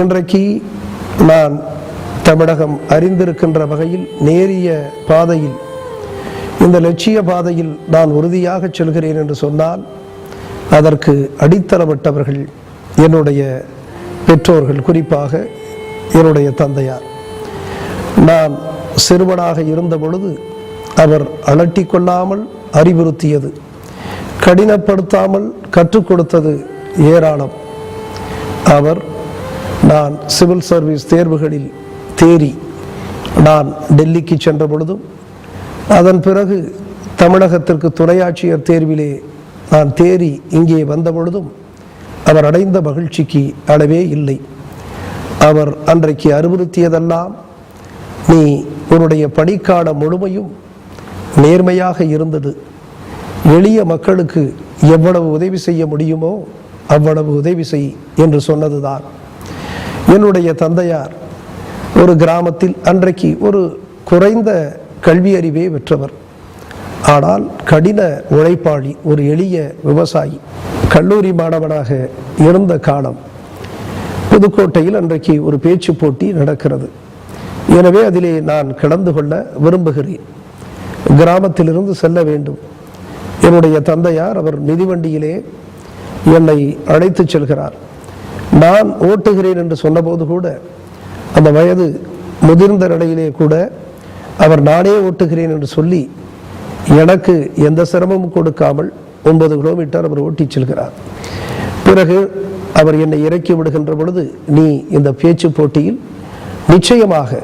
இன்றைக்கு நான் தமிழகம் அறிந்திருக்கின்ற வகையில் நேரிய பாதையில், இந்த லட்சிய பாதையில் நான் உறுதியாக செல்கிறேன் என்று சொன்னால் அதற்கு அடித்தளமிட்டவர்கள் என்னுடைய பெற்றோர்கள், குறிப்பாக என்னுடைய தந்தையார். நான் சிறுவனாக இருந்த பொழுது அவர் அலட்டி கொள்ளாமல் அறிவுறுத்தியது, கடினப்படுத்தாமல் கற்றுக் கொடுத்தது ஏராளம். அவர் நான் சிவில் சர்வீஸ் தேர்வுகளில் தேறி நான் டெல்லிக்கு சென்ற பொழுதும், அதன் பிறகு தமிழகத்திற்கு துணையாட்சியர் தேர்விலே நான் தேறி இங்கே வந்த பொழுதும் அவர் அடைந்த மகிழ்ச்சிக்கு அளவே இல்லை. அவர் அன்றைக்கு அறிவுறுத்தியதெல்லாம், நீ உன்னுடைய பணிக்கான முழுமையும் நேர்மையாக இருந்தது, எளிய மக்களுக்கு எவ்வளவு உதவி செய்ய முடியுமோ அவ்வளவு உதவி செய் என்று சொன்னதுதான். என்னுடைய தந்தையார் ஒரு கிராமத்தில் அன்றைக்கு ஒரு குறைந்த கல்வி அறிவே பெற்றவர், ஆனால் கடின உழைப்பாளி, ஒரு எளிய விவசாயி. கல்லூரி மாணவனாக இருந்த காலம் புதுக்கோட்டையில் அன்றைக்கு ஒரு பேச்சு போட்டி நடக்கிறது. எனவே அதிலே நான் கலந்து கொள்ள விரும்புகிறேன். கிராமத்திலிருந்து செல்ல வேண்டும். என்னுடைய தந்தையார் அவர் மிதிவண்டியிலே என்னை அழைத்து செல்கிறார். நான் ஓட்டுகிறேன் என்று சொன்னபோது கூட, அந்த வயது முதிர்ந்த நிலையிலே கூட அவர் நானே ஓட்டுகிறேன் என்று சொல்லி எனக்கு எந்த சிரமமும் கொடுக்காமல் 9 கிலோமீட்டர் அவர் ஓட்டிச் செல்கிறார். பிறகு அவர் என்னை இறக்கி விடுகின்ற பொழுது, நீ இந்த பேச்சு போட்டியில் நிச்சயமாக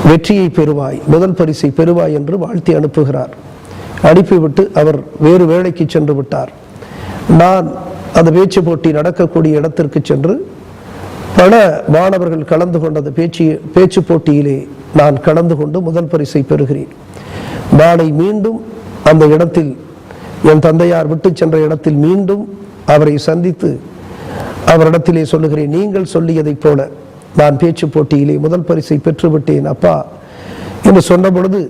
வெற்றியை பெறுவாய், முதல் பரிசை பெறுவாய் என்று வாழ்த்தி அனுப்புகிறார். அனுப்பிவிட்டு அவர் வேறு வேலைக்கு சென்று விட்டார். நான் அந்த பேச்சு போட்டி நடக்கக்கூடிய இடத்திற்கு சென்று பல மாணவர்கள் கலந்து கொண்ட பேச்சு போட்டியிலே நான் கலந்து கொண்டு முதல் பரிசை பெறுகிறேன். நாளை மீண்டும் அந்த இடத்தில், என் தந்தையார் விட்டு சென்ற இடத்தில் மீண்டும் அவரை சந்தித்து அவரிடத்திலே சொல்லுகிறேன், நீங்கள் சொல்லியதைப் போல நான் பேச்சு போட்டியிலே முதல் பரிசை பெற்றுவிட்டேன் அப்பா என்று சொன்ன பொழுது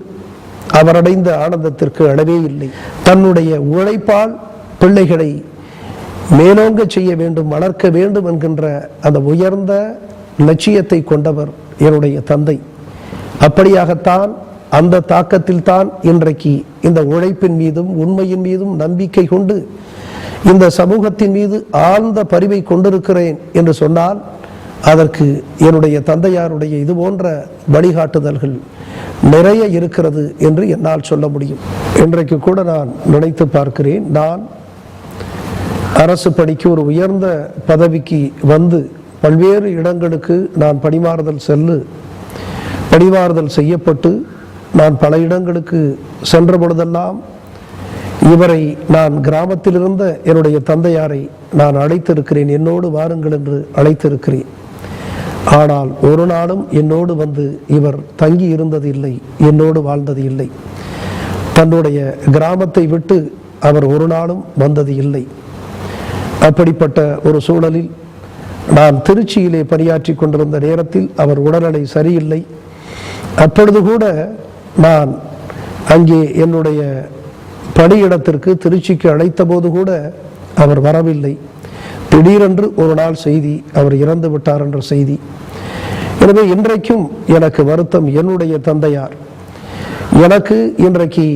அவர் அடைந்த ஆனந்தத்திற்கு அளவே இல்லை. தன்னுடைய உழைப்பால் பிள்ளைகளை மேலோங்க செய்ய வேண்டும், வளர்க்க வேண்டும் என்கின்ற அந்த உயர்ந்த லட்சியத்தை கொண்டவர் என்னுடைய தந்தை. அப்படியாகத்தான், அந்த தாக்கத்தில் தான் இன்றைக்கு இந்த உழைப்பின் மீதும் உண்மையின் மீதும் நம்பிக்கை கொண்டு இந்த சமூகத்தின் மீது ஆழ்ந்த பரிவை கொண்டிருக்கிறேன் என்று சொன்னால் அதற்கு என்னுடைய தந்தையாருடைய இது போன்ற வழிகாட்டுதல்கள் நிறைய இருக்கிறது என்று என்னால் சொல்ல முடியும். இன்றைக்கு கூட நான் நினைத்து பார்க்கிறேன், நான் அரசு பணிக்கு ஒரு உயர்ந்த பதவிக்கு வந்து பல்வேறு இடங்களுக்கு நான் பணிமாறுதல் செய்யப்பட்டு நான் பல இடங்களுக்கு சென்ற பொழுதெல்லாம் இவரை, நான் கிராமத்தில் இருந்த என்னுடைய தந்தையாரை நான் அழைத்திருக்கிறேன், என்னோடு வாருங்கள் என்று அழைத்திருக்கிறேன். ஆனால் ஒரு நாளும் என்னோடு வந்து இவர் தங்கி இருந்தது இல்லை, என்னோடு வாழ்ந்தது இல்லை. தன்னுடைய கிராமத்தை விட்டு அவர் ஒரு நாளும் வந்தது இல்லை. அப்படிப்பட்ட ஒரு சூழலில் நான் திருச்சியிலே பணியாற்றி கொண்டிருந்த நேரத்தில் அவர் உடல்நிலை சரியில்லை. அப்பொழுது கூட நான் அங்கே என்னுடைய பணியிடத்திற்கு திருச்சிக்கு அழைத்த போது கூட அவர் வரவில்லை. திடீரென்று ஒரு நாள் செய்தி, அவர் இறந்து விட்டார் என்ற செய்தி. எனவே இன்றைக்கும் எனக்கு வருத்தம். என்னுடைய தந்தையார் எனக்கு இன்றைக்கு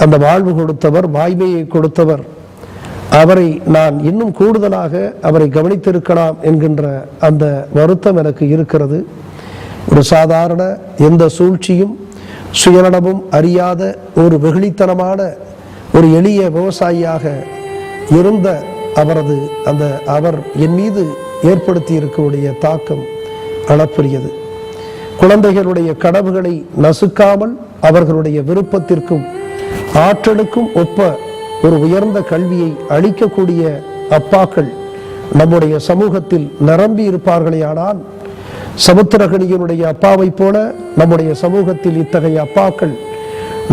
அந்த வாழ்வு கொடுத்தவர், வாய்மையை கொடுத்தவர், அவரை நான் இன்னும் கூடுதலாக அவரை கவனித்திருக்கலாம் என்கின்ற அந்த வருத்தம் எனக்கு இருக்கிறது. ஒரு சாதாரண எந்த சூழ்ச்சியும் சுயநலமும் அறியாத ஒரு வெகுளித்தனமான ஒரு எளிய விவசாயியாக இருந்த அவர் என் மீது ஏற்படுத்தி இருக்கக்கூடிய தாக்கம் அளப்பரியது. குழந்தைகளுடைய கனவுகளை நசுக்காமல் அவர்களுடைய விருப்பத்திற்கும் ஆற்றலுக்கும் ஒப்ப ஒரு உயர்ந்த கல்வியை அளிக்கக்கூடிய அப்பாக்கள் நம்முடைய சமூகத்தில் நிரம்பி இருப்பார்களேயானால், சமுத்திரகனியனுடைய அப்பாவை போல நம்முடைய சமூகத்தில் இத்தகைய அப்பாக்கள்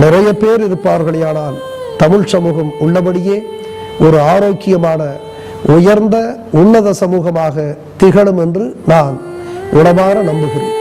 நிறைய பேர் இருப்பார்களேயானால், தமிழ் சமூகம் உள்ளபடியே ஒரு ஆரோக்கியமான உயர்ந்த உன்னத சமூகமாக திகழும் என்று நான் உளமாற நம்புகிறேன்.